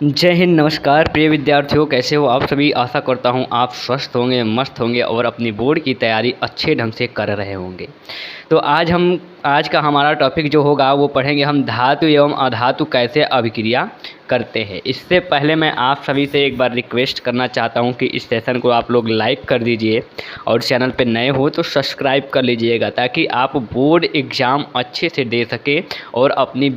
जय हिंद, नमस्कार प्रिय विद्यार्थियों, कैसे हो आप सभी। आशा करता हूँ आप स्वस्थ होंगे, मस्त होंगे और अपनी बोर्ड की तैयारी अच्छे ढंग से कर रहे होंगे। तो आज का हमारा टॉपिक जो होगा वो पढ़ेंगे हम धातु एवं अधातु कैसे अभिक्रिया करते हैं। इससे पहले मैं आप सभी से एक बार रिक्वेस्ट करना चाहता हूं कि इस सेशन को आप लोग लाइक कर दीजिए और चैनल पे नए हो तो सब्सक्राइब कर लीजिएगा, ताकि आप बोर्ड एग्ज़ाम अच्छे से दे सके और अपनी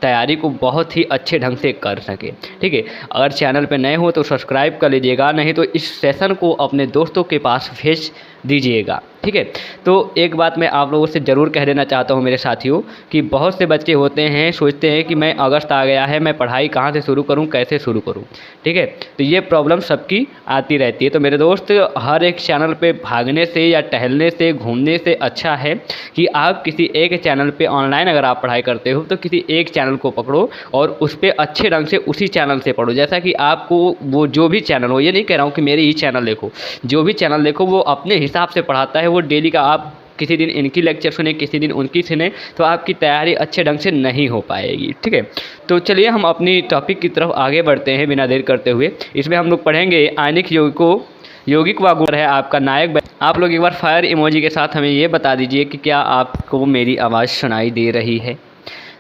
तैयारी को बहुत ही अच्छे ढंग से कर सके। ठीक है, अगर चैनल पे नए हो तो सब्सक्राइब कर लीजिएगा, नहीं तो इस सेशन को अपने दोस्तों के पास भेज दीजिएगा। ठीक है, तो एक बात मैं आप लोगों से ज़रूर कह देना चाहता हूं मेरे साथियों कि बहुत से बच्चे होते हैं, सोचते हैं कि मैं अगस्त आ गया है, मैं पढ़ाई कहां से शुरू करूं, कैसे शुरू करूं। ठीक है, तो ये प्रॉब्लम सबकी आती रहती है। तो मेरे दोस्त, हर एक चैनल पे भागने से या टहलने से, घूमने से अच्छा है कि आप किसी एक चैनल पे ऑनलाइन अगर आप पढ़ाई करते हो तो किसी एक चैनल को पकड़ो और उस पर अच्छे ढंग से उसी चैनल से पढ़ो। जैसा कि आपको वो जो भी चैनल हो, ये नहीं कह रहा हूँ कि मेरे ही चैनल देखो, जो भी चैनल देखो वो अपने हिसाब से पढ़ाता है। वो डेली का आप किसी दिन इनकी लेक्चर सुने, किसी दिन उनकी सुने, तो आपकी तैयारी अच्छे ढंग से नहीं हो पाएगी। ठीक है, तो चलिए हम अपनी टॉपिक की तरफ आगे बढ़ते हैं बिना देर करते हुए। इसमें हम लोग पढ़ेंगे आयनिक यौगिक व गुण है आपका नायक। आप लोग एक बार फायर इमोजी के साथ हमें ये बता दीजिए कि क्या आपको मेरी आवाज़ सुनाई दे रही है।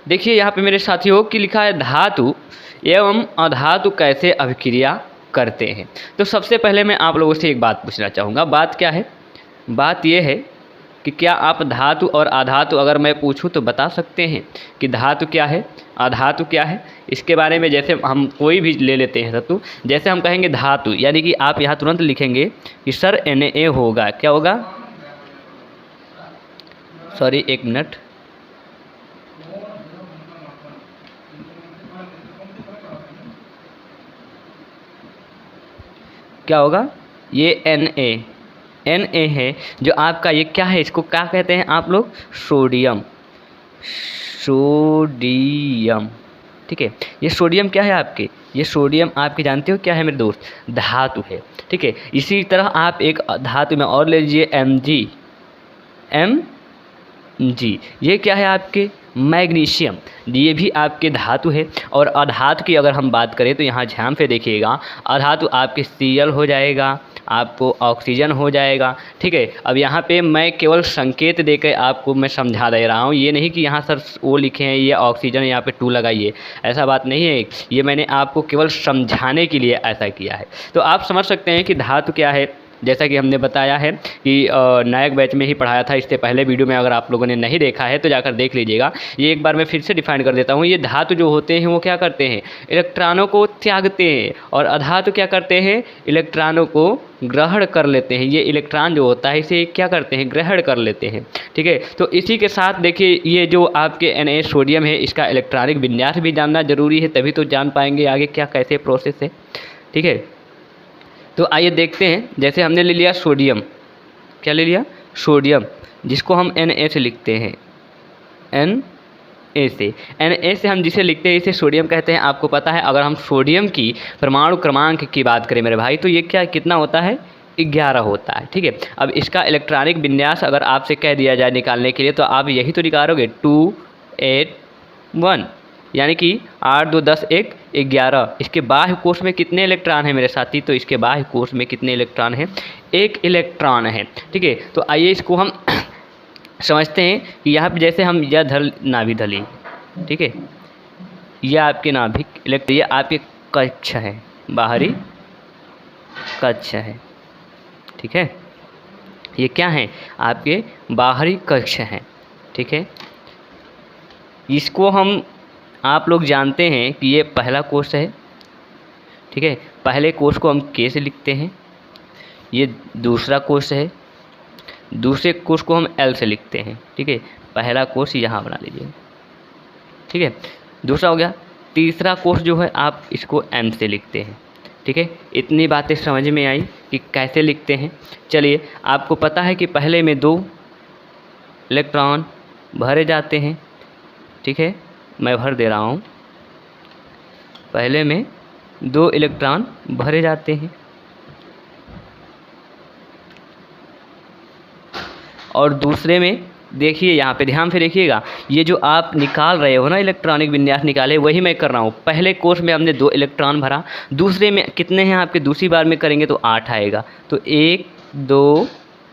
देखिए यहाँ पे मेरे साथियों की लिखा है धातु एवं अधातु कैसे अभिक्रिया करते हैं। तो सबसे पहले मैं आप लोगों से एक बात पूछना चाहूँगा। बात क्या है? बात यह है कि क्या आप धातु और अधातु अगर मैं पूछूं तो बता सकते हैं कि धातु क्या है, अधातु क्या है। इसके बारे में जैसे हम कोई भी ले लेते हैं धातु, जैसे हम कहेंगे धातु, यानी कि आप यहाँ तुरंत लिखेंगे कि सर Na होगा, क्या होगा, सॉरी एक मिनट, क्या होगा, ये Na है जो आपका, ये क्या है, इसको क्या कहते हैं आप लोग, सोडियम। ठीक है, ये सोडियम क्या है आपके, ये सोडियम आपके जानते हो क्या है मेरे दोस्त, धातु है। ठीक है, इसी तरह आप एक धातु में और ले लीजिए Mg, ये क्या है आपके, मैग्नीशियम, ये भी आपके धातु है। और अधातु की अगर हम बात करें तो यहाँ ध्यान से देखिएगा, अधातु आपके Cl हो जाएगा, आपको ऑक्सीजन हो जाएगा। ठीक है, अब यहाँ पे मैं केवल संकेत देकर आपको मैं समझा दे रहा हूँ, ये नहीं कि यहाँ सर वो लिखे हैं ये ऑक्सीजन, यहाँ पे 2 लगाइए, ऐसा बात नहीं है। ये मैंने आपको केवल समझाने के लिए ऐसा किया है। तो आप समझ सकते हैं कि धातु क्या है। जैसा कि हमने बताया है कि नायक बैच में ही पढ़ाया था, इससे पहले वीडियो में अगर आप लोगों ने नहीं देखा है तो जाकर देख लीजिएगा। ये एक बार मैं फिर से डिफाइन कर देता हूँ। ये धातु जो होते हैं वो क्या करते हैं, इलेक्ट्रॉनों को त्यागते हैं, और अधातु क्या करते हैं, इलेक्ट्रॉनों को ग्रहण कर लेते हैं। ये इलेक्ट्रॉन जो होता है इसे क्या करते हैं, ग्रहण कर लेते हैं। ठीक है, तो इसी के साथ देखिए ये जो आपके Na सोडियम है, इसका इलेक्ट्रॉनिक विन्यास भी जानना जरूरी है, तभी तो जान पाएंगे आगे क्या कैसे प्रोसेस है। ठीक है, तो आइए देखते हैं। जैसे हमने ले लिया सोडियम, क्या ले लिया, सोडियम, जिसको हम Na से लिखते हैं, Na से हम जिसे लिखते हैं इसे सोडियम कहते हैं। आपको पता है अगर हम सोडियम की परमाणु क्रमांक की बात करें मेरे भाई, तो ये क्या कितना होता है, 11 होता है। ठीक है, अब इसका इलेक्ट्रॉनिक विन्यास अगर आपसे कह दिया जाए निकालने के लिए तो आप यही तो निकालोगे, 2 8 1, यानी कि 8 2 10 1 11। इसके बाह्य कोश में कितने इलेक्ट्रॉन हैं मेरे साथी, तो इसके बाह्य कोश में कितने इलेक्ट्रॉन हैं, 1 इलेक्ट्रॉन है। ठीक है, तो आइए इसको हम समझते हैं कि यहाँ पे जैसे हम यह नाभिक धली, ठीक है, यह आपके नाभिक, ये आपके कक्ष है, बाहरी कक्ष है। ठीक है, ये क्या है, आपके बाहरी कक्ष हैं। ठीक है, इसको हम आप लोग जानते हैं कि ये पहला कोष है। ठीक है, पहले कोष को हम K से लिखते हैं। ये दूसरा कोष है, दूसरे कोष को हम L से लिखते हैं। ठीक है, पहला कोष यहाँ बना लीजिए। ठीक है, दूसरा हो गया। तीसरा कोष जो है आप इसको M से लिखते हैं। ठीक है, इतनी बातें समझ में आई कि कैसे लिखते हैं। चलिए, आपको पता है कि पहले में 2 इलेक्ट्रॉन भरे जाते हैं। ठीक है, मैं भर दे रहा हूँ, पहले में 2 इलेक्ट्रॉन भरे जाते हैं और दूसरे में देखिए यहाँ पे ध्यान से देखिएगा, ये जो आप निकाल रहे हो ना इलेक्ट्रॉनिक विन्यास निकाले, वही मैं कर रहा हूँ। पहले कोर्स में हमने 2 इलेक्ट्रॉन भरा, दूसरे में कितने हैं आपके, दूसरी बार में करेंगे तो 8 आएगा। तो 1 2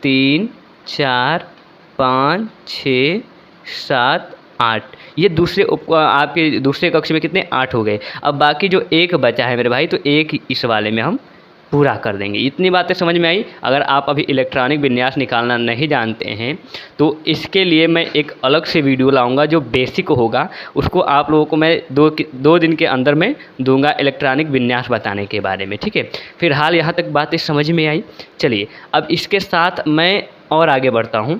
3 4 5 6 7 8, ये दूसरे आपके दूसरे कक्ष में कितने 8 हो गए। अब बाकी जो एक बचा है मेरे भाई, तो एक इस वाले में हम पूरा कर देंगे। इतनी बातें समझ में आई। अगर आप अभी इलेक्ट्रॉनिक विन्यास निकालना नहीं जानते हैं तो इसके लिए मैं एक अलग से वीडियो लाऊंगा जो बेसिक होगा, उसको आप लोगों को मैं 2 दिन के अंदर में दूंगा इलेक्ट्रॉनिक विन्यास बताने के बारे में, ठीक है। फिलहाल यहाँ तक बातें समझ में आई। चलिए अब इसके साथ मैं और आगे बढ़ता हूँ।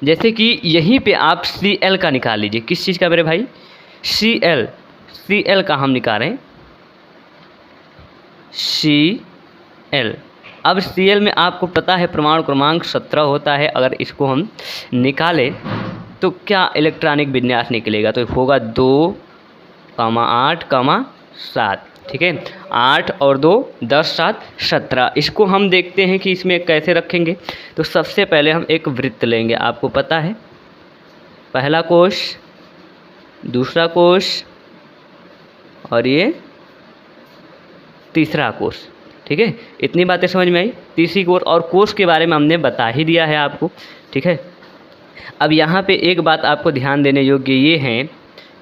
जैसे कि यहीं पे आप Cl का निकाल लीजिए। किस चीज़ का मेरे भाई, Cl का हम निकाल रहे हैं, Cl। अब Cl में आपको पता है परमाणु क्रमांक 17 होता है। अगर इसको हम निकालें तो क्या इलेक्ट्रॉनिक विन्यास निकलेगा, तो होगा 2, 8, 7, ठीक है। 8 और 2 10, 7, 17। इसको हम देखते हैं कि इसमें कैसे रखेंगे। तो सबसे पहले हम एक वृत्त लेंगे, आपको पता है, पहला कोश, दूसरा कोश और ये तीसरा कोश, ठीक है। इतनी बातें समझ में आई। तीसरी कोश और कोश के बारे में हमने बता ही दिया है आपको, ठीक है। अब यहाँ पे एक बात आपको ध्यान देने योग्य ये है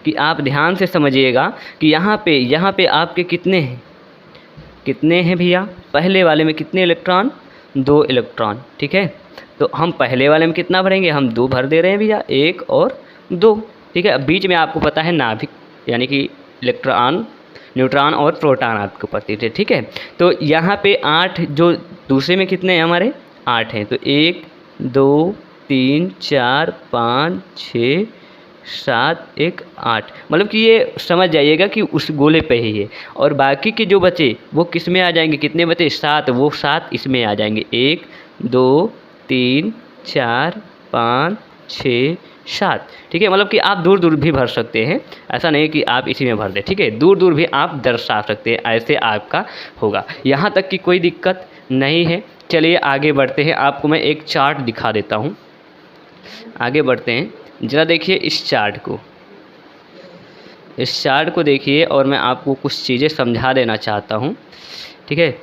कि आप ध्यान से समझिएगा कि यहाँ पे आपके कितने हैं भैया, पहले वाले में कितने इलेक्ट्रॉन, 2 इलेक्ट्रॉन, ठीक है। तो हम पहले वाले में कितना भरेंगे, हम 2 भर दे रहे हैं भैया, 1 और 2, ठीक है। अब बीच में आपको पता है नाभिक, यानी कि इलेक्ट्रॉन, न्यूट्रॉन और प्रोटॉन आपको पता है, ठीक है। तो यहाँ पे 8, जो दूसरे में कितने हैं हमारे, 8 हैं। तो 1 2 3 4 5 6 7 1 8, मतलब कि ये समझ जाइएगा कि उस गोले पे ही है। और बाकी के जो बचे वो किस में आ जाएंगे, कितने बचे, 7, वो 7 इसमें आ जाएंगे, 1 2 3 4 5 6 7, ठीक है। मतलब कि आप दूर दूर भी भर सकते हैं, ऐसा नहीं कि आप इसी में भर दें, ठीक है। दूर दूर भी आप दर्शा सकते हैं, ऐसे आपका होगा। यहाँ तक कि कोई दिक्कत नहीं है। चलिए आगे बढ़ते हैं, आपको मैं एक चार्ट दिखा देता हूँ। आगे बढ़ते हैं, ज़रा देखिए इस चार्ट को देखिए और मैं आपको कुछ चीज़ें समझा देना चाहता हूँ, ठीक है।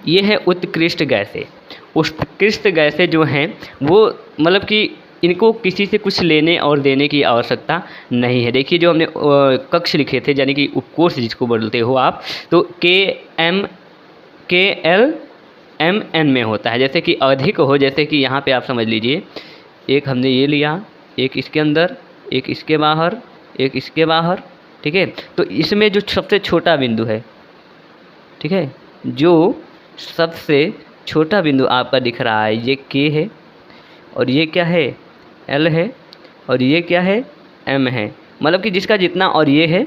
ये है उत्कृष्ट गैसें। उत्कृष्ट गैसें जो हैं वो मतलब कि इनको किसी से कुछ लेने और देने की आवश्यकता नहीं है। देखिए जो हमने कक्ष लिखे थे, यानी कि उपकोष जिसको बोलते हो आप, तो KLMN में होता है। जैसे कि अधिक हो, जैसे कि यहाँ पे आप समझ लीजिए, एक हमने ये लिया, एक इसके अंदर, एक इसके बाहर, एक इसके बाहर, ठीक है। तो इसमें जो सबसे छोटा बिंदु है, ठीक है, जो सबसे छोटा बिंदु आपका दिख रहा है, ये K है, और ये क्या है, L है, और ये क्या है, M है। मतलब कि जिसका जितना, और ये है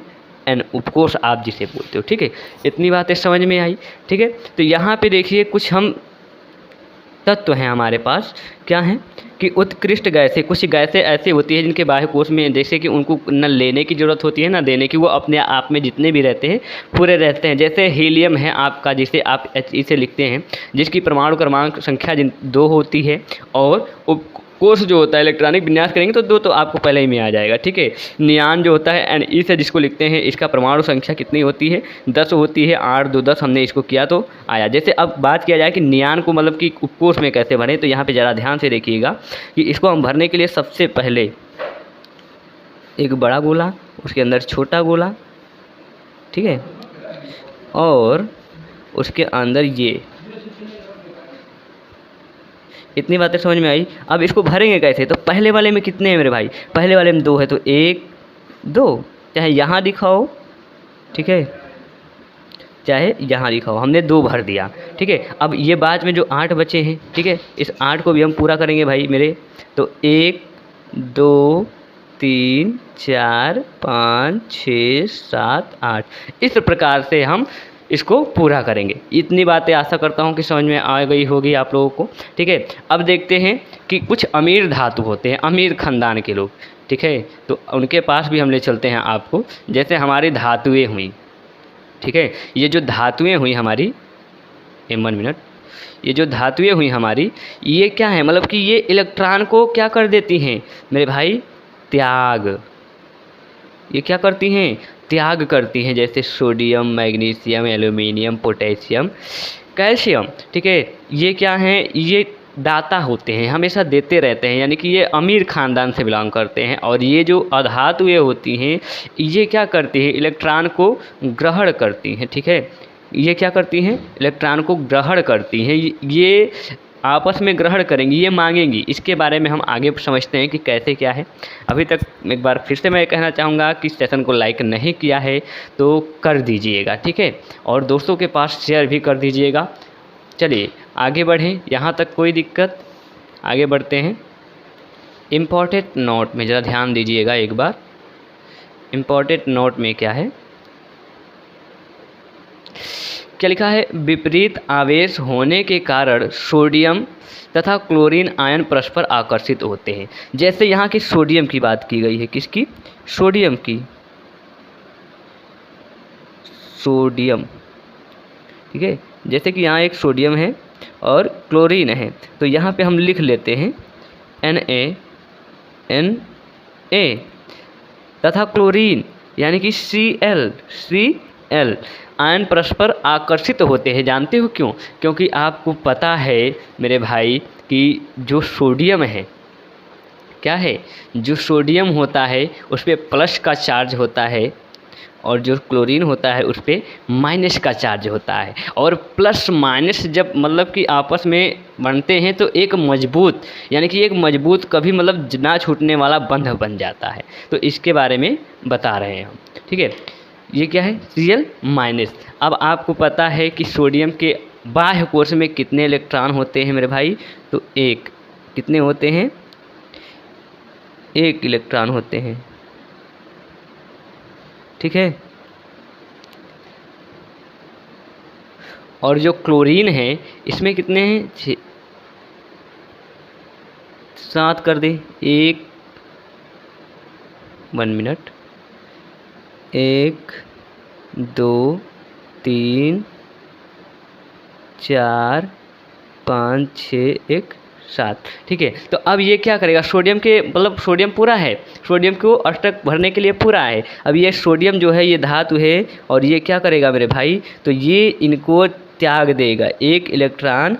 N, उपकोष आप जिसे बोलते हो, ठीक है। इतनी बातें समझ में आई, ठीक है। तो यहाँ पे देखिए कुछ हम तत्व हैं हमारे पास, क्या हैं कि उत्कृष्ट गैसें, कुछ गैसें ऐसी होती हैं जिनके बाह्य कोश में जैसे कि उनको न लेने की ज़रूरत होती है ना देने की, वो अपने आप में जितने भी रहते हैं पूरे रहते हैं। जैसे हीलियम है आपका, जिसे आप He से लिखते हैं, जिसकी परमाणु क्रमांक संख्या 2 होती है, और कोर्स जो होता है इलेक्ट्रॉनिक विन्यास करेंगे तो 2 तो आपको पहले ही में आ जाएगा, ठीक है। नियान जो होता है Ne से जिसको लिखते हैं, इसका परमाणु संख्या कितनी होती है, 10 होती है। 8 2 10, हमने इसको किया तो आया। जैसे अब बात किया जाए कि नियान को मतलब कि उपकोष में कैसे भरें, तो यहाँ पे ज़रा ध्यान से देखिएगा कि इसको हम भरने के लिए सबसे पहले एक बड़ा गोला, उसके अंदर छोटा गोला, ठीक है, और उसके अंदर ये, इतनी बातें समझ में आई। अब इसको भरेंगे कैसे, तो पहले वाले में कितने हैं मेरे भाई, पहले वाले में 2 है, तो 1 2, चाहे यहाँ दिखाओ, ठीक है, चाहे यहाँ लिखा हो, हमने 2 भर दिया, ठीक है। अब ये बाद में जो 8 बचे हैं, ठीक है, इस 8 को भी हम पूरा करेंगे भाई मेरे। तो 1 2 3 4 5 6 7 8, इस प्रकार से हम इसको पूरा करेंगे। इतनी बातें आशा करता हूँ कि समझ में आ गई होगी आप लोगों को, ठीक है। अब देखते हैं कि कुछ अमीर धातु होते हैं, अमीर खानदान के लोग, ठीक है, तो उनके पास भी हम ले चलते हैं आपको। जैसे हमारी धातुएँ हुई, ठीक है, ये जो धातुएँ हुई हमारी, 1 मिनट, ये जो धातुएं हुई हमारी, ये क्या है, मतलब कि ये इलेक्ट्रॉन को क्या कर देती हैं मेरे भाई, त्याग। ये क्या करती हैं, त्याग करती हैं, जैसे sodium, magnesium, aluminium, potassium, calcium. ठीक है, ये क्या हैं, ये दाता होते हैं, हमेशा देते रहते हैं, यानी कि ये अमीर ख़ानदान से बिलोंग करते हैं। और ये जो अधातुएं होती हैं, ये क्या करती हैं, इलेक्ट्रॉन को ग्रहण करती हैं। ठीक है, ये क्या करती हैं, इलेक्ट्रॉन को ग्रहण करती हैं। ये आपस में ग्रहण करेंगी, ये मांगेंगी। इसके बारे में हम आगे समझते हैं कि कैसे क्या है। अभी तक एक बार फिर से मैं कहना चाहूँगा कि सेशन को लाइक नहीं किया है तो कर दीजिएगा, ठीक है, और दोस्तों के पास शेयर भी कर दीजिएगा। चलिए आगे बढ़ें, यहाँ तक कोई दिक्कत, आगे बढ़ते हैं। इम्पॉर्टेंट नोट में ज़रा ध्यान दीजिएगा एक बार। इम्पॉर्टेंट नोट में क्या है, क्या लिखा है, विपरीत आवेश होने के कारण सोडियम तथा क्लोरीन आयन परस्पर आकर्षित होते हैं। जैसे यहाँ की सोडियम की बात की गई है, किसकी, सोडियम की, सोडियम। ठीक है, जैसे कि यहाँ एक सोडियम है और क्लोरीन है, तो यहाँ पे हम लिख लेते हैं Na तथा क्लोरीन यानी कि Cl आयन परस्पर आकर्षित होते हैं। जानते हो क्यों? क्योंकि आपको पता है मेरे भाई कि जो सोडियम है, क्या है, जो सोडियम होता है उस पर प्लस का चार्ज होता है और जो क्लोरीन होता है उस पर माइनस का चार्ज होता है। और प्लस माइनस जब मतलब कि आपस में बनते हैं तो एक मजबूत, यानी कि एक मजबूत कभी मतलब ना छूटने वाला बंध बन जाता है। तो इसके बारे में बता रहे हैं हम, ठीक है। ये क्या है, Cl माइनस। अब आपको पता है कि सोडियम के बाह्य कोश में कितने इलेक्ट्रॉन होते हैं मेरे भाई, तो एक, कितने होते हैं, एक इलेक्ट्रॉन होते हैं, ठीक है। और जो क्लोरीन है इसमें कितने हैं, 7 कर दे, 1 मिनट, 1 2 3 4 5 6 1 7, ठीक है। तो अब ये क्या करेगा, सोडियम के मतलब सोडियम पूरा है, सोडियम को अष्टक भरने के लिए पूरा है। अब ये सोडियम जो है ये धातु है और ये क्या करेगा मेरे भाई, तो ये इनको त्याग देगा, एक इलेक्ट्रॉन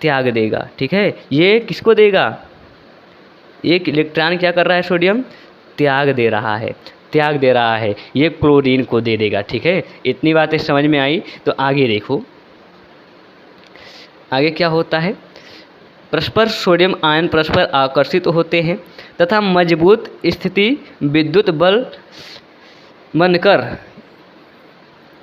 त्याग देगा, ठीक है। ये किसको देगा, एक इलेक्ट्रॉन क्या कर रहा है, सोडियम त्याग दे रहा है, त्याग दे रहा है, ये क्लोरीन को दे देगा, ठीक है। इतनी बातें समझ में आई। तो आगे देखो, आगे क्या होता है, परस्पर सोडियम आयन परस्पर आकर्षित होते हैं तथा मजबूत स्थिति विद्युत बल बनकर,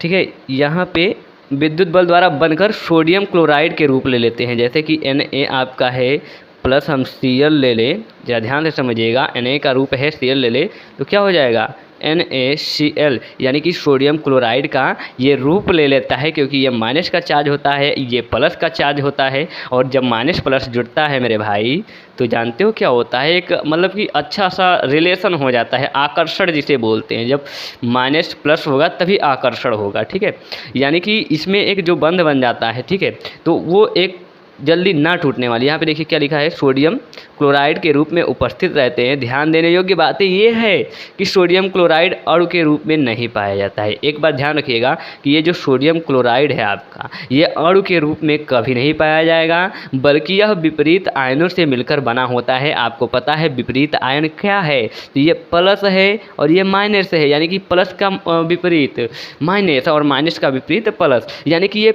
ठीक है, यहाँ पे विद्युत बल द्वारा बनकर सोडियम क्लोराइड के रूप ले लेते हैं। जैसे कि Na आपका है प्लस हम Cl ले लें, जरा ध्यान से समझिएगा, Na का रूप है Cl ले ले तो क्या हो जाएगा, NaCl, यानी कि सोडियम क्लोराइड का ये रूप ले लेता है, क्योंकि ये माइनस का चार्ज होता है, ये प्लस का चार्ज होता है। और जब माइनस प्लस जुड़ता है मेरे भाई तो जानते हो क्या होता है, एक मतलब कि अच्छा सा रिलेशन हो जाता है, आकर्षण जिसे बोलते हैं। जब माइनस प्लस होगा तभी आकर्षण होगा, ठीक है। यानी कि इसमें एक जो बंध बन जाता है, ठीक है, तो वो एक जल्दी ना टूटने वाली। यहाँ पे देखिए क्या लिखा है, सोडियम क्लोराइड के रूप में उपस्थित रहते हैं। ध्यान देने योग्य बात ये है कि सोडियम क्लोराइड अणु के रूप में नहीं पाया जाता है। एक बात ध्यान रखिएगा कि ये जो सोडियम क्लोराइड है आपका, ये अणु के रूप में कभी नहीं पाया जाएगा, बल्कि यह विपरीत आयनों से मिलकर बना होता है। आपको पता है विपरीत आयन क्या है, तो ये प्लस है और ये माइनस है, यानी कि प्लस का विपरीत माइनस और माइनस का विपरीत प्लस, यानी कि ये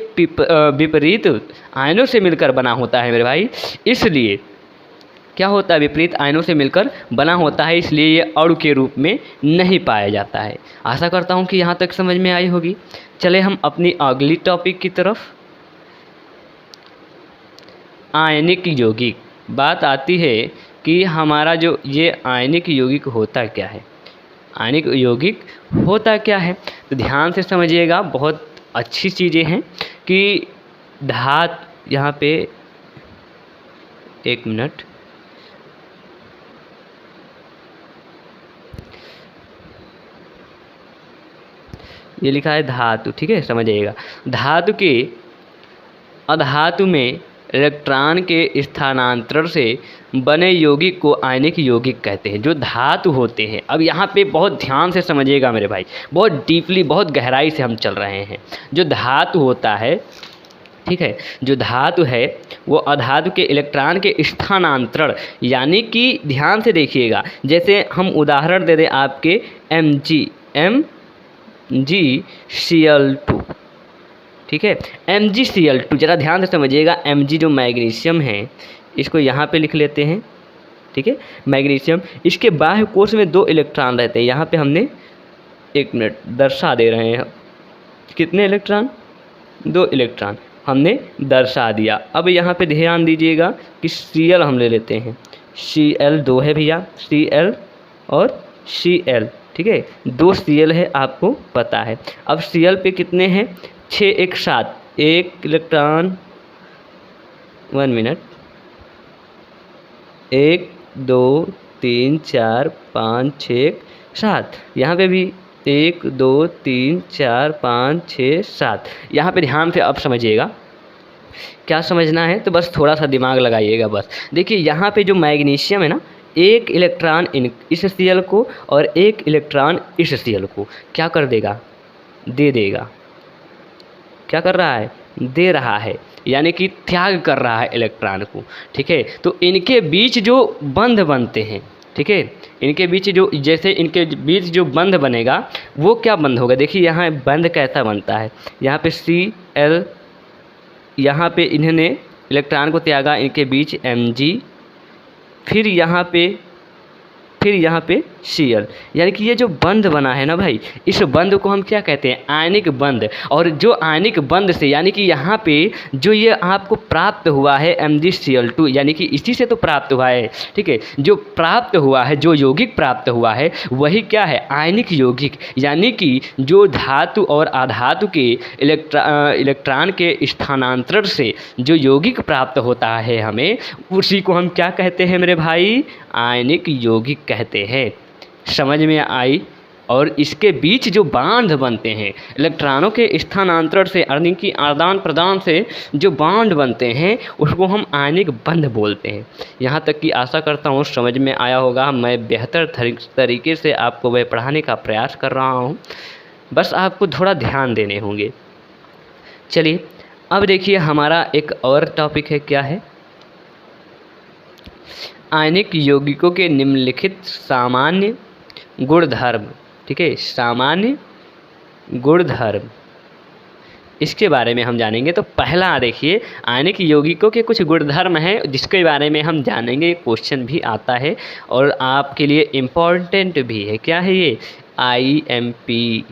विपरीत आयनों से मिलकर बना होता है मेरे भाई। इसलिए क्या होता है, विपरीत आयनों से मिलकर बना होता है, इसलिए ये अणु के रूप में नहीं पाया जाता है। आशा करता हूँ कि यहाँ तक समझ में आई होगी। चले हम अपनी अगली टॉपिक की तरफ। आयनिक यौगिक, बात आती है कि हमारा जो ये आयनिक यौगिक होता क्या है, आयनिक यौगिक होता क्या है, तो ध्यान से समझिएगा, बहुत अच्छी चीज़ें हैं कि यहाँ पे 1 मिनट, ये लिखा है धातु, ठीक है, समझिएगा। धातु के अधातु में इलेक्ट्रॉन के स्थानांतरण से बने यौगिक को आयनिक यौगिक कहते हैं, जो धातु होते हैं। अब यहाँ पे बहुत ध्यान से समझिएगा मेरे भाई, बहुत डीपली, बहुत गहराई से हम चल रहे हैं। जो धातु होता है, ठीक है, जो धातु है वो अधातु के इलेक्ट्रॉन के स्थानांतरण, यानी कि ध्यान से देखिएगा, जैसे हम उदाहरण दे दें आपके MgCl2, ठीक है, MgCl2, ज़रा ध्यान से समझिएगा। Mg जो मैग्नीशियम है, इसको यहाँ पे लिख लेते हैं, ठीक है, मैग्नीशियम। इसके बाह्य कोश में 2 इलेक्ट्रॉन रहते हैं। यहाँ पे हमने 1 मिनट दर्शा दे रहे हैं, कितने इलेक्ट्रॉन, 2 इलेक्ट्रॉन हमने दर्शा दिया। अब यहाँ पे ध्यान दीजिएगा कि Cl हम ले लेते हैं, Cl 2 है भैया, Cl और Cl, ठीक है, 2 Cl है, आपको पता है। अब Cl पे कितने हैं, 6 1 7, 1 इलेक्ट्रॉन, 1 मिनट, 1 2 3 4 5 6 7, यहाँ पे भी 1 2 3 4 5 6 7। यहाँ पे ध्यान से अब समझिएगा, क्या समझना है तो बस थोड़ा सा दिमाग लगाइएगा। बस देखिए, यहाँ पे जो मैग्नीशियम है ना, 1 इलेक्ट्रॉन इस Cl को और 1 इलेक्ट्रॉन इस Cl को क्या कर देगा, दे देगा। क्या कर रहा है, दे रहा है, यानी कि त्याग कर रहा है इलेक्ट्रॉन को, ठीक है। तो इनके बीच जो बंध बनते हैं, ठीक है, इनके बीच जो, जैसे इनके बीच जो बंध बनेगा वो क्या बंध होगा, देखिए यहाँ बंध कैसा बनता है। यहाँ पे Cl, यहाँ पे इन्होंने इलेक्ट्रॉन को त्यागा, इनके बीच Mg, फिर यहाँ पे Cl, यानी कि ये जो बंध बना है ना भाई, इस बंध को हम क्या कहते हैं, आयनिक बंध। और जो आयनिक बंध से, यानी कि यहाँ पे जो ये आपको प्राप्त हुआ है MgCl2, यानी कि इसी से तो प्राप्त हुआ है, ठीक है, जो प्राप्त हुआ है, जो यौगिक प्राप्त हुआ है वही क्या है, आयनिक यौगिक। यानी कि जो धातु और अधातु के इलेक्ट्रॉन के स्थानांतरण से जो यौगिक प्राप्त होता है हमें, उसी को हम क्या कहते हैं मेरे भाई, आयनिक यौगिक कहते हैं। समझ में आई। और इसके बीच जो बांध बनते हैं इलेक्ट्रॉनों के स्थानांतरण से, यानी कि आदान प्रदान से जो बांध बनते हैं उसको हम आयनिक बंध बोलते हैं। यहाँ तक कि आशा करता हूँ समझ में आया होगा। मैं बेहतर तरीके से आपको वह पढ़ाने का प्रयास कर रहा हूँ, बस आपको थोड़ा ध्यान देने होंगे। चलिए अब देखिए, हमारा एक और टॉपिक है, क्या है, आयनिक यौगिकों के निम्नलिखित सामान्य गुणधर्म, ठीक है, सामान्य गुणधर्म, इसके बारे में हम जानेंगे। तो पहला देखिए, आयनिक यौगिकों के कुछ गुणधर्म हैं जिसके बारे में हम जानेंगे, क्वेश्चन भी आता है और आपके लिए इम्पॉर्टेंट भी है। क्या है ये, IMP,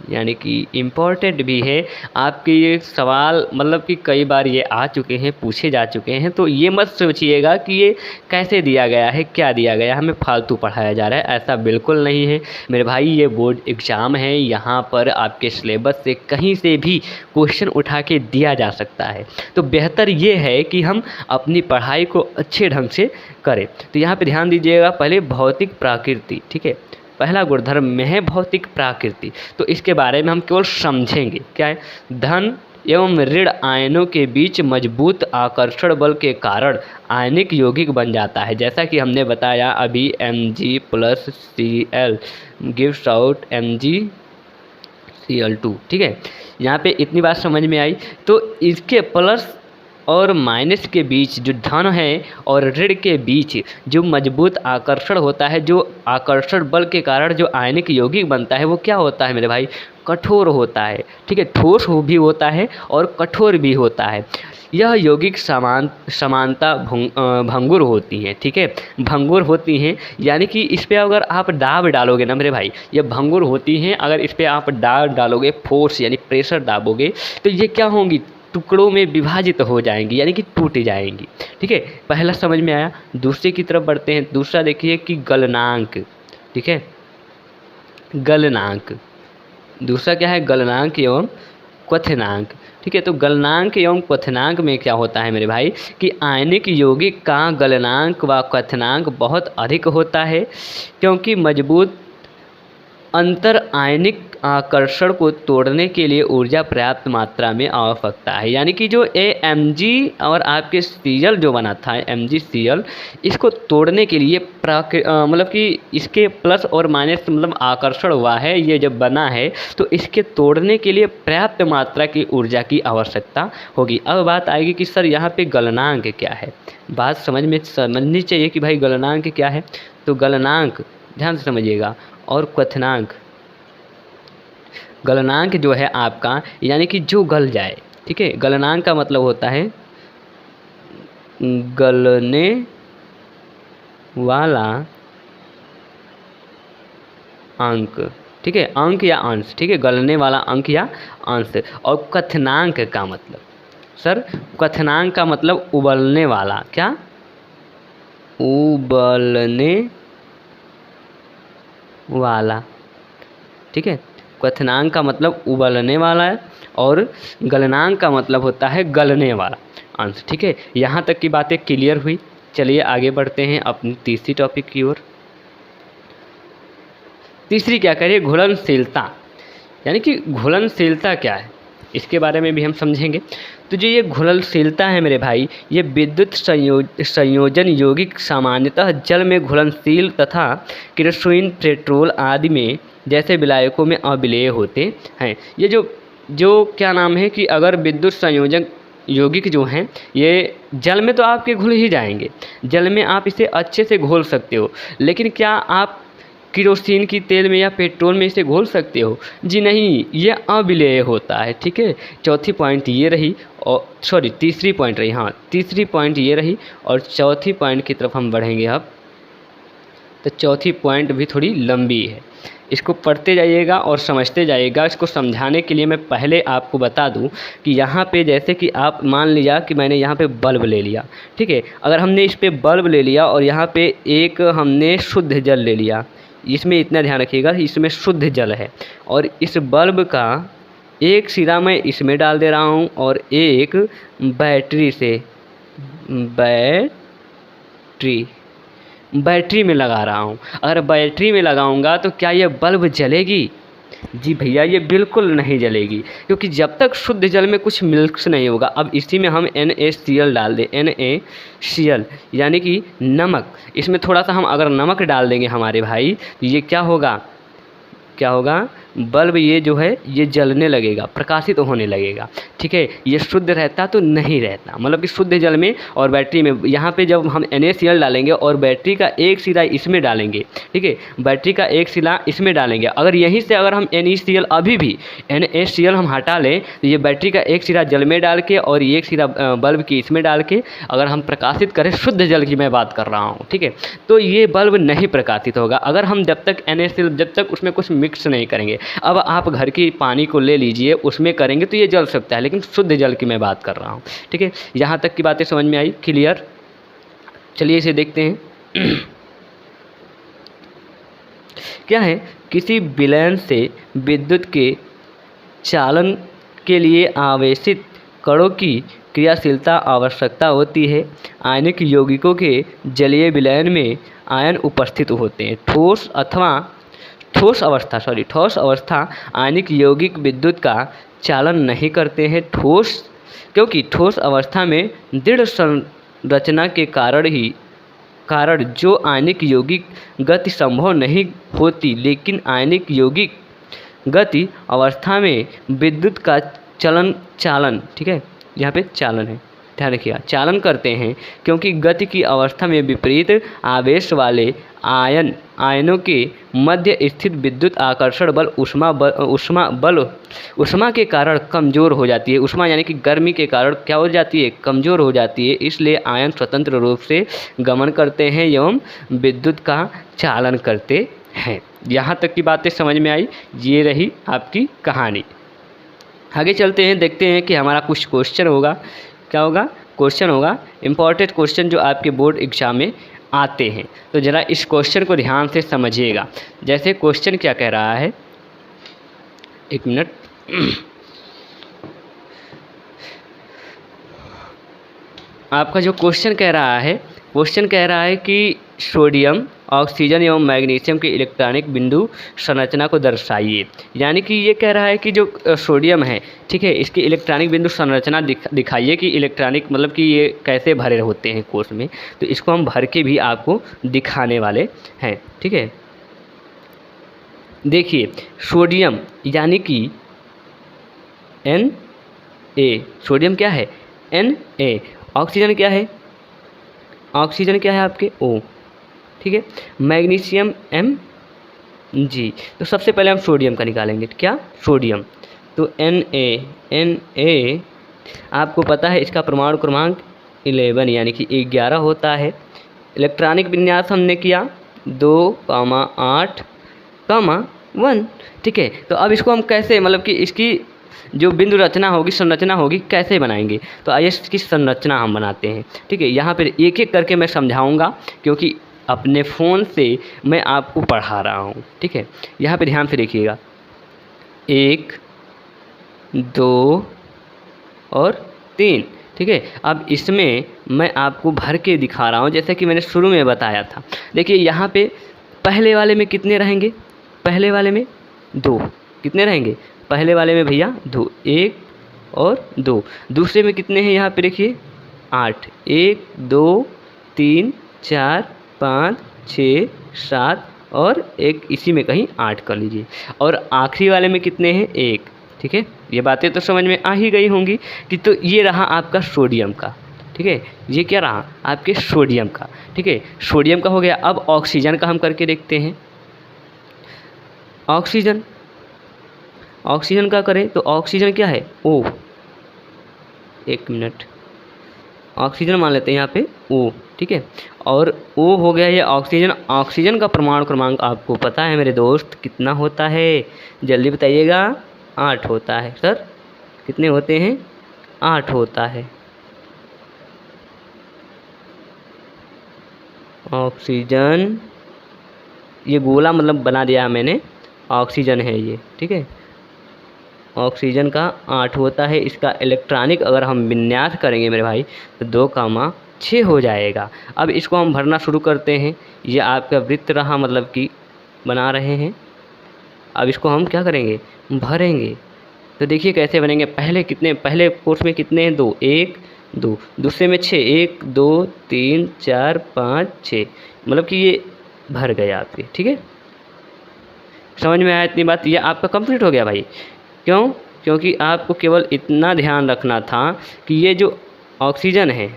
यानी कि इम्पॉर्टेंट भी है। आपके ये सवाल मतलब कि कई बार ये आ चुके हैं, पूछे जा चुके हैं, तो ये मत सोचिएगा कि ये कैसे दिया गया है, क्या दिया गया है, हमें फालतू पढ़ाया जा रहा है, ऐसा बिल्कुल नहीं है मेरे भाई। ये बोर्ड एग्ज़ाम है, यहाँ पर आपके सिलेबस से कहीं से भी क्वेश्चन उठा के दिया जा सकता है। तो बेहतर ये है कि हम अपनी पढ़ाई को अच्छे ढंग से करें। तो यहाँ पर ध्यान दीजिएगा, पहले भौतिक प्रकृति, ठीक है, पहला गुणधर्म में है भौतिक प्रकृति। तो इसके बारे में हम केवल समझेंगे। क्या है, धन एवं ऋण आयनों के बीच मजबूत आकर्षण बल के कारण आयनिक यौगिक बन जाता है। जैसा कि हमने बताया अभी, Mg + Cl gives out MgCl2, ठीक है। यहाँ पे इतनी बात समझ में आई। तो इसके प्लस और माइनस के बीच जो धन है और ऋण के बीच जो मजबूत आकर्षण होता है, जो आकर्षण बल के कारण जो आयनिक यौगिक बनता है, वो क्या होता है मेरे भाई, कठोर होता है, ठीक है, ठोस भी होता है और कठोर भी होता है। यह यौगिक समानता भंगुर होती हैं, ठीक है, भंगुर होती हैं, यानी कि इस पर अगर आप दाब डालोगे ना मेरे भाई, ये भंगुर होती हैं। अगर इस पर आप दाब डालोगे, फोर्स यानी प्रेशर दाबोगे, तो ये क्या होंगी, टुकड़ों में विभाजित हो जाएंगी, यानी कि टूट जाएंगी, ठीक है। पहला समझ में आया। दूसरे की तरफ बढ़ते हैं। दूसरा देखिए कि गलनांक, ठीक है, गलनांक। दूसरा क्या है, गलनांक एवं क्वथनांक, ठीक है। तो गलनांक एवं क्वथनांक में क्या होता है मेरे भाई कि आयनिक यौगिक का गलनांक व क्वथनांक बहुत अधिक होता है, क्योंकि मजबूत अंतर आयनिक आकर्षण को तोड़ने के लिए ऊर्जा पर्याप्त मात्रा में आवश्यकता है। यानी कि जो Mg और आपके Cl जो बना था MgCl, इसको तोड़ने के लिए मतलब कि इसके प्लस और माइनस मतलब आकर्षण हुआ है, ये जब बना है तो इसके तोड़ने के लिए पर्याप्त मात्रा की ऊर्जा की आवश्यकता होगी। अब बात आएगी कि सर यहाँ पे गलनांक क्या है। बात समझनी चाहिए कि भाई गलनांक क्या है। तो गलनांक ध्यान से समझिएगा, और क्वथनांक। गलनांक जो है आपका यानी कि जो गल जाए, ठीक है। गलनांक का मतलब होता है गलने वाला अंक, ठीक है, अंक या अंश, ठीक है, गलने वाला अंक या अंश। और क्वथनांक का मतलब सर, क्वथनांक का मतलब उबलने वाला, क्या, उबलने वाला, ठीक है। क्वथनांक का मतलब उबलने वाला है और गलनांक का मतलब होता है गलने वाला अंश, ठीक है। यहाँ तक की बातें क्लियर हुई। चलिए आगे बढ़ते हैं अपनी तीसरी टॉपिक की ओर। तीसरी क्या करिए, घुलनशीलता। यानी कि घुलनशीलता क्या है, इसके बारे में भी हम समझेंगे। तो जो ये घुलनशीलता है मेरे भाई, ये विद्युत संयोजन यौगिक सामान्यतः जल में घुलनशील तथा केरोसिन, पेट्रोल आदि में जैसे विलायकों में अविलेय होते हैं। ये जो क्या नाम है कि अगर विद्युत संयोजन यौगिक जो हैं ये जल में तो आपके घुल ही जाएंगे, जल में आप इसे अच्छे से घोल सकते हो, लेकिन क्या आप केरोसिन की तेल में या पेट्रोल में इसे घोल सकते हो? जी नहीं, ये अविलेय होता है, ठीक है। चौथी पॉइंट ये रही, और सॉरी तीसरी पॉइंट रही, हाँ तीसरी पॉइंट ये रही, और चौथी पॉइंट की तरफ हम बढ़ेंगे अब। तो चौथी पॉइंट भी थोड़ी लंबी है, इसको पढ़ते जाइएगा और समझते जाइएगा। इसको समझाने के लिए मैं पहले आपको बता दूं कि यहाँ पे जैसे कि आप मान लिया कि मैंने यहाँ पे बल्ब ले लिया, ठीक है। अगर हमने इस पे बल्ब ले लिया और यहाँ पे एक हमने शुद्ध जल ले लिया, इसमें इतना ध्यान रखिएगा इसमें शुद्ध जल है, और इस बल्ब का एक सिरा मैं इसमें डाल दे रहा हूँ और एक बैटरी से बैटरी में लगा रहा हूँ। अगर बैटरी में लगाऊंगा तो क्या ये बल्ब जलेगी? जी भैया ये बिल्कुल नहीं जलेगी, क्योंकि जब तक शुद्ध जल में कुछ मिक्स नहीं होगा। अब इसी में हम NaCl डाल दें, NaCl यानी कि नमक। इसमें थोड़ा सा हम अगर नमक डाल देंगे हमारे भाई, तो ये क्या होगा, बल्ब ये जो है ये जलने लगेगा, प्रकाशित होने लगेगा, ठीक है। ये शुद्ध रहता तो नहीं रहता, मतलब कि शुद्ध जल में और बैटरी में, यहाँ पे जब हम NaCl डालेंगे और बैटरी का एक सिरा इसमें डालेंगे, ठीक है, बैटरी का एक सिरा इसमें डालेंगे, अगर यहीं से अगर हम NaCl अभी भी NaCl हम हटा लें, तो ये बैटरी का एक सिरा जल में डाल के और एक सिरा बल्ब की इसमें डाल के अगर हम प्रकाशित करें, शुद्ध जल की मैं बात कर रहा हूँ, ठीक है, तो ये बल्ब नहीं प्रकाशित होगा अगर हम जब तक NaCl जब तक उसमें कुछ मिक्स नहीं करेंगे। अब आप घर की पानी को ले लीजिए, उसमें करेंगे तो ये जल सकता है, लेकिन शुद्ध जल की मैं बात कर रहा हूँ, ठीक है। यहाँ तक की बातें समझ में आई, क्लियर। चलिए इसे देखते हैं। क्या है, किसी विलयन से विद्युत के चालन के लिए आवेशित कणों की क्रियाशीलता आवश्यकता होती है। आयनिक यौगिकों के जलीय विलयन में आयन उपस्थित होते हैं। ठोस अवस्था आयनिक यौगिक विद्युत का चालन नहीं करते हैं। क्योंकि ठोस अवस्था में दृढ़ संरचना के कारण जो आयनिक यौगिक गति संभव नहीं होती, लेकिन आयनिक यौगिक गति अवस्था में विद्युत का चालन, ठीक है, यहाँ पे चालन है, ध्यान रखिएगा, चालन करते हैं, क्योंकि गति की अवस्था में विपरीत आवेश वाले आयनों के मध्य स्थित विद्युत आकर्षण बल ऊष्मा के कारण कमज़ोर हो जाती है। ऊष्मा यानी कि गर्मी के कारण क्या हो जाती है, कमज़ोर हो जाती है। इसलिए आयन स्वतंत्र रूप से गमन करते हैं एवं विद्युत का चालन करते हैं। यहाँ तक की बातें समझ में आई, ये रही आपकी कहानी। आगे चलते हैं, देखते हैं कि हमारा कुछ क्वेश्चन होगा। क्या होगा, क्वेश्चन होगा, इम्पॉर्टेंट क्वेश्चन जो आपके बोर्ड एग्जाम में आते हैं। तो ज़रा इस क्वेश्चन को ध्यान से समझिएगा। जैसे क्वेश्चन क्या कह रहा है, एक मिनट। आपका जो क्वेश्चन कह रहा है कि सोडियम ऑक्सीजन एवं मैग्नीशियम के इलेक्ट्रॉनिक बिंदु संरचना को दर्शाइए। यानी कि ये कह रहा है कि जो सोडियम है, ठीक है, इसकी इलेक्ट्रॉनिक बिंदु संरचना दिखाइए कि इलेक्ट्रॉनिक मतलब कि ये कैसे भरे होते हैं कोष में। तो इसको हम भर के भी आपको दिखाने वाले हैं, ठीक है। देखिए सोडियम यानी कि Na, सोडियम क्या है Na, ऑक्सीजन क्या है, ऑक्सीजन क्या है आपके O, ठीक है। Magnesium Mg। तो सबसे पहले हम सोडियम का निकालेंगे, क्या सोडियम। तो Na आपको पता है इसका परमाणु क्रमांक 11 यानी कि 11 होता है। इलेक्ट्रॉनिक विन्यास हमने किया 2,8,1, ठीक है। तो अब इसको हम कैसे मतलब कि इसकी जो बिंदु रचना होगी, संरचना होगी, कैसे बनाएंगे। तो आइए इसकी संरचना हम बनाते हैं, ठीक है। यहाँ पर एक एक करके मैं समझाऊंगा क्योंकि अपने फ़ोन से मैं आपको पढ़ा रहा हूँ, ठीक है। यहाँ पे ध्यान से देखिएगा, 1 2 और 3, ठीक है। अब इसमें मैं आपको भर के दिखा रहा हूँ जैसे कि मैंने शुरू में बताया था। देखिए यहाँ पे पहले वाले में कितने रहेंगे, पहले वाले में 2, कितने रहेंगे पहले वाले में भैया 2, 1 और 2। दूसरे में कितने हैं यहाँ पे देखिए 8, 1 2 3 4 5 6 7 और एक इसी में कहीं 8 कर लीजिए। और आखिरी वाले में कितने हैं 1, ठीक है। ये बातें तो समझ में आ ही गई होंगी कि तो ये रहा आपका सोडियम का, ठीक है। ये क्या रहा आपके सोडियम का, ठीक है। सोडियम का हो गया। अब ऑक्सीजन का हम करके देखते हैं। ऑक्सीजन, ऑक्सीजन का करें तो ऑक्सीजन क्या है O, एक मिनट, ऑक्सीजन मान लेते हैं यहाँ पे O, ठीक है। और O हो गया ये ऑक्सीजन। ऑक्सीजन का परमाणु क्रमांक आपको पता है मेरे दोस्त कितना होता है, जल्दी बताइएगा। 8 होता है। सर कितने होते हैं 8 होता है। ऑक्सीजन ये गोला मतलब बना दिया मैंने, ऑक्सीजन है ये, ठीक है। ऑक्सीजन का 8 होता है। इसका इलेक्ट्रॉनिक अगर हम विन्यास करेंगे मेरे भाई तो 2,6 हो जाएगा। अब इसको हम भरना शुरू करते हैं। ये आपका वृत्त रहा मतलब कि बना रहे हैं। अब इसको हम क्या करेंगे भरेंगे। तो देखिए कैसे बनेंगे। पहले कितने, पहले कोर्स में कितने हैं 2, 1 2, दूसरे में 6, 1 2 3 4 5 6, मतलब कि ये भर गया आपके, ठीक है। समझ में आया इतनी बात। ये आपका कंप्लीट हो गया भाई। क्यों? क्योंकि आपको केवल इतना ध्यान रखना था कि ये जो ऑक्सीजन है,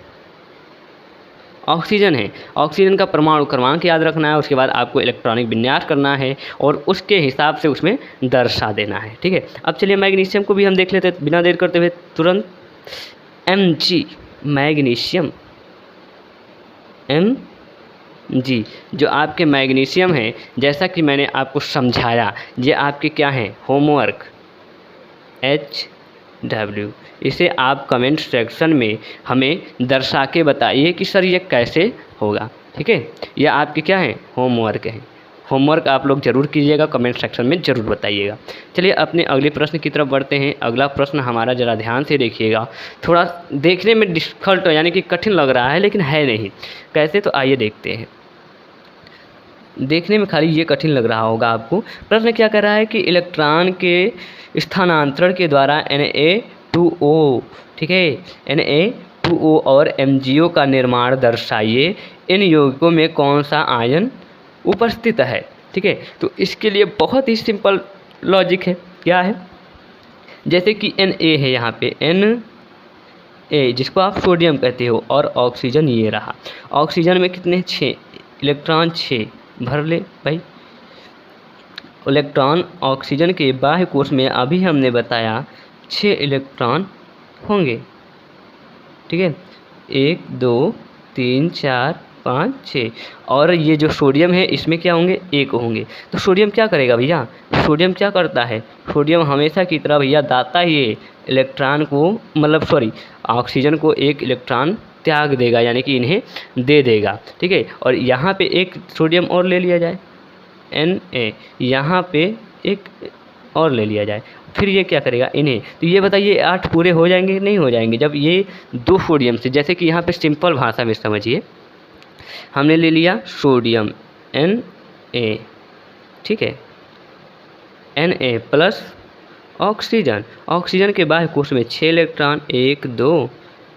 ऑक्सीजन है, ऑक्सीजन का परमाणु क्रमांक याद रखना है। उसके बाद आपको इलेक्ट्रॉनिक विन्यास करना है और उसके हिसाब से उसमें दर्शा देना है, ठीक है। अब चलिए मैग्नीशियम को भी हम देख लेते हैं बिना देर करते हुए तुरंत। Mg, मैग्नीशियम Mg, जो आपके मैग्नीशियम है, जैसा कि मैंने आपको समझाया, ये आपके क्या हैं होमवर्क HW। इसे आप कमेंट सेक्शन में हमें दर्शा के बताइए कि सर ये कैसे होगा, ठीक है। यह आपके क्या है होमवर्क है। होमवर्क आप लोग ज़रूर कीजिएगा, कमेंट सेक्शन में ज़रूर बताइएगा। चलिए अपने अगले प्रश्न की तरफ बढ़ते हैं। अगला प्रश्न हमारा ज़रा ध्यान से देखिएगा। थोड़ा देखने में डिफ़िकल्ट यानी कि कठिन लग रहा है लेकिन है नहीं। कैसे, तो आइए देखते हैं। देखने में खाली ये कठिन लग रहा होगा आपको। प्रश्न क्या कर रहा है कि इलेक्ट्रॉन के स्थानांतरण के द्वारा Na2O, ठीक है, Na2O और MgO का निर्माण दर्शाइए। इन यौगिकों में कौन सा आयन उपस्थित है, ठीक है। तो इसके लिए बहुत ही सिंपल लॉजिक है। क्या है, जैसे कि Na है यहाँ पे Na, जिसको आप सोडियम कहते हो, और ऑक्सीजन ये रहा। ऑक्सीजन में कितने 6 इलेक्ट्रॉन, 6 भर ले भाई। इलेक्ट्रॉन ऑक्सीजन के बाह्य कोश में अभी हमने बताया 6 इलेक्ट्रॉन होंगे, ठीक है। 1 2 3 4 5 6। और ये जो सोडियम है इसमें क्या होंगे 1 होंगे। तो सोडियम क्या करेगा भैया, सोडियम क्या करता है, सोडियम हमेशा की तरह भैया दाता ही इलेक्ट्रॉन को मतलब सॉरी ऑक्सीजन को 1 इलेक्ट्रॉन त्याग देगा, यानी कि इन्हें दे देगा, ठीक है। और यहाँ पे एक सोडियम और ले लिया जाए Na, यहाँ पे एक और ले लिया जाए, फिर ये क्या करेगा इन्हें। तो ये बताइए 8 पूरे हो जाएंगे कि नहीं हो जाएंगे जब ये 2 सोडियम से, जैसे कि यहाँ पे सिंपल भाषा में समझिए, हमने ले लिया सोडियम Na, ठीक है, Na प्लस ऑक्सीजन। ऑक्सीजन के बाह्य कोश में 6 इलेक्ट्रॉन, 1 2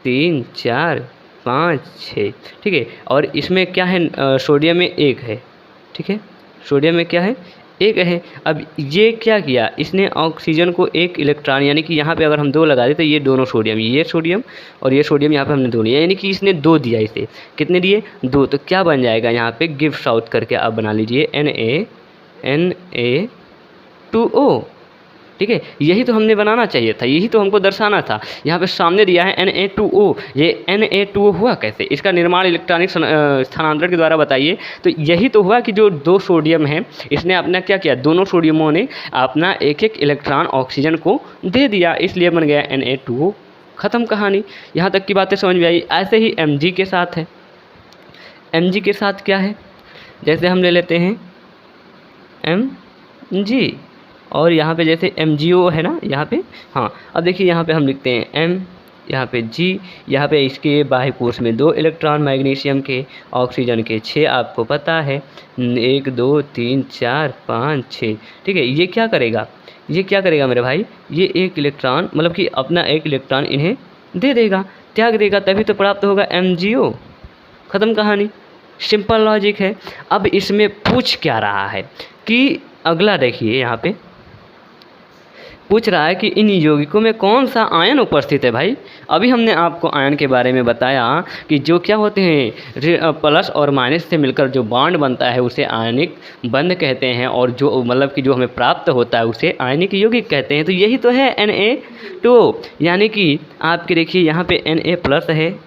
3 4 5 6, ठीक है। और इसमें क्या है, सोडियम में 1 है, ठीक है, सोडियम में क्या है, 1 है। अब ये क्या किया, इसने ऑक्सीजन को 1 इलेक्ट्रॉन, यानी कि यहाँ पे अगर हम 2 लगा दें तो ये दोनों सोडियम, ये सोडियम और ये सोडियम यहाँ पे हमने 2 लिया, यानी कि इसने 2 दिया इसे। कितने दिए, 2। तो क्या बन जाएगा यहाँ पे, गिव्स आउट करके आप बना लीजिए Na2O, ठीक है। यही तो हमने बनाना चाहिए था, यही तो हमको दर्शाना था। यहाँ पे सामने दिया है Na2O, ये Na2O हुआ कैसे, इसका निर्माण इलेक्ट्रॉनिक स्थानांतरण के द्वारा बताइए। तो यही तो हुआ कि जो 2 सोडियम है, इसने अपना क्या किया, दोनों सोडियमों ने अपना 1 इलेक्ट्रॉन ऑक्सीजन को दे दिया, इसलिए बन गया Na2O। ख़त्म कहानी। यहाँ तक की बातें समझ में आई। ऐसे ही Mg के साथ है। Mg के साथ क्या है, जैसे हम ले लेते हैं Mg, और यहाँ पे जैसे MgO है ना यहाँ पे, हाँ। अब देखिए यहाँ पे हम लिखते हैं M, यहाँ पे G, यहाँ पे इसके बाह्य कोश में 2 इलेक्ट्रॉन मैग्नीशियम के, ऑक्सीजन के 6 आपको पता है, 1 2 3 4 5 6, ठीक है। ये क्या करेगा, ये क्या करेगा मेरे भाई, ये 1 इलेक्ट्रॉन मतलब कि अपना 1 इलेक्ट्रॉन इन्हें दे देगा, त्याग देगा, तभी तो प्राप्त होगा MgO। ख़त्म कहानी। सिंपल लॉजिक है। अब इसमें पूछ क्या रहा है कि अगला देखिए, यहाँ पे पूछ रहा है कि इन यौगिकों में कौन सा आयन उपस्थित है। भाई अभी हमने आपको आयन के बारे में बताया कि जो क्या होते हैं, प्लस और माइनस से मिलकर जो बॉन्ड बनता है उसे आयनिक बंध कहते हैं, और जो मतलब कि जो हमें प्राप्त होता है उसे आयनिक यौगिक कहते हैं। तो यही तो है Na2, यानी कि आपके देखिए यहाँ पे Na प्लस है,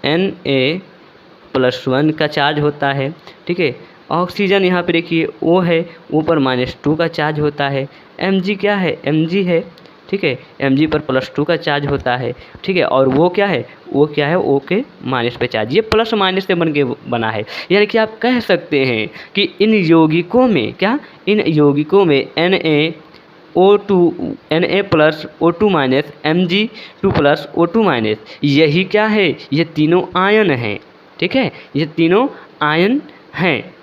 Na+1 का चार्ज होता है, ठीक है। ऑक्सीजन यहाँ पे देखिए O है, O पर -2 का चार्ज होता है। Mg क्या है, Mg है, ठीक है, Mg पर +2 का चार्ज होता है, ठीक है। और वो क्या है, वो क्या है, O के माइनस पे चार्ज, ये प्लस माइनस से बना है। यानी कि आप कह सकते हैं कि इन यौगिकों में क्या, इन यौगिकों में Na+O2, Mg2+O2-, यही क्या है, ये तीनों आयन हैं, ठीक है। ये तीनों आयन हैं,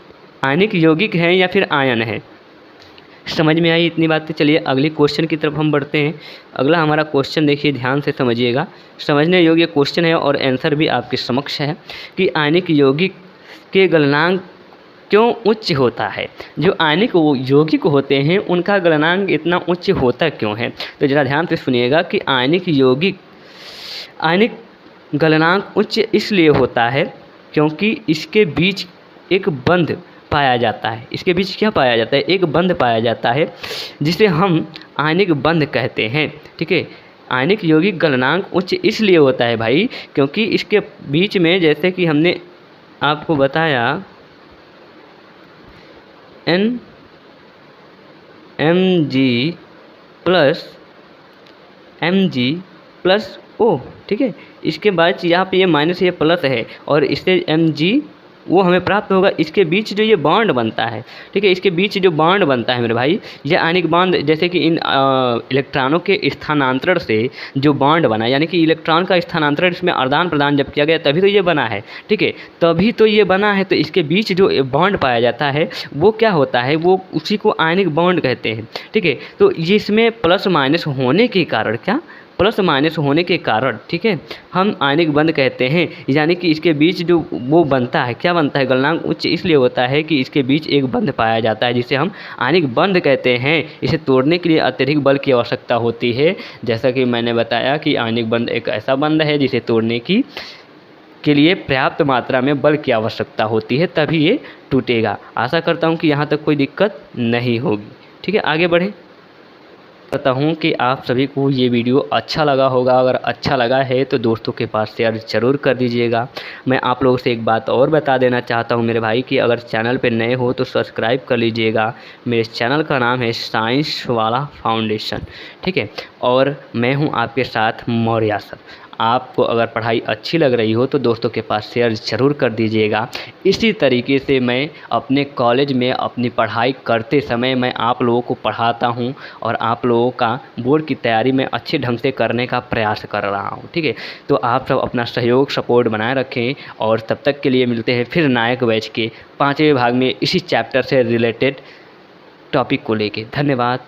आयनिक यौगिक हैं या फिर आयन है। समझ में आई इतनी बातें। चलिए अगले क्वेश्चन की तरफ हम बढ़ते हैं। अगला हमारा क्वेश्चन देखिए, ध्यान से समझिएगा, समझने योग्य क्वेश्चन है और आंसर भी आपके समक्ष है कि आयनिक यौगिक के गलनांक क्यों उच्च होता है। जो आयनिक यौगिक होते हैं उनका गलनांक इतना उच्च होता क्यों है। तो ज़रा ध्यान से सुनिएगा कि आयनिक गलनांक उच्च इसलिए होता है क्योंकि इसके बीच एक बंध पाया जाता है। इसके बीच क्या पाया जाता है, एक बंध पाया जाता है जिसे हम आयनिक बंध कहते हैं, ठीक है। आयनिक यौगिक गलनांक उच्च इसलिए होता है भाई क्योंकि इसके बीच में, जैसे कि हमने आपको बताया, Mg+O, ठीक है। इसके बाद यहाँ पे ये माइनस, ये प्लस है, और इससे Mg वो हमें प्राप्त होगा। इसके बीच जो ये बॉन्ड बनता है, ठीक है, इसके बीच जो बॉन्ड बनता है मेरे भाई, ये आयनिक बॉन्ड, जैसे कि इन इलेक्ट्रॉनों के स्थानांतरण से जो बॉन्ड बना, यानी कि इलेक्ट्रॉन का स्थानांतरण, इसमें आदान प्रदान जब किया गया तभी तो ये बना है, ठीक है, तभी तो ये बना है। तो इसके बीच जो बॉन्ड पाया जाता है वो क्या होता है, वो उसी को आयनिक बॉन्ड कहते हैं, ठीक है। तो ये इसमें प्लस माइनस होने के कारण, क्या, प्लस माइनस होने के कारण, ठीक है, हम आयनिक बंध कहते हैं। यानी कि इसके बीच जो वो बनता है, क्या बनता है, गलनांक उच्च इसलिए होता है कि इसके बीच एक बंध पाया जाता है जिसे हम आयनिक बंध कहते हैं। इसे तोड़ने के लिए अत्यधिक बल की आवश्यकता होती है। जैसा कि मैंने बताया कि आयनिक बंध एक ऐसा बंध है जिसे तोड़ने के लिए पर्याप्त मात्रा में बल की आवश्यकता होती है, तभी ये टूटेगा। आशा करता हूँ कि यहाँ तक कोई दिक्कत नहीं होगी, ठीक है। आगे बढ़े, कहता हूँ कि आप सभी को ये वीडियो अच्छा लगा होगा। अगर अच्छा लगा है तो दोस्तों के पास शेयर ज़रूर कर दीजिएगा। मैं आप लोगों से एक बात और बता देना चाहता हूँ मेरे भाई कि अगर चैनल पे नए हो तो सब्सक्राइब कर लीजिएगा। मेरे चैनल का नाम है साइंस वाला फाउंडेशन, ठीक है, और मैं हूँ आपके साथ मौर्या सर। आपको अगर पढ़ाई अच्छी लग रही हो तो दोस्तों के पास शेयर ज़रूर कर दीजिएगा। इसी तरीके से मैं अपने कॉलेज में अपनी पढ़ाई करते समय मैं आप लोगों को पढ़ाता हूँ और आप लोगों का बोर्ड की तैयारी में अच्छे ढंग से करने का प्रयास कर रहा हूँ। ठीक है, तो आप सब अपना सहयोग सपोर्ट बनाए रखें और तब तक के लिए मिलते हैं फिर नायक बैच के 5वें भाग में इसी चैप्टर से रिलेटेड टॉपिक को लेके। धन्यवाद।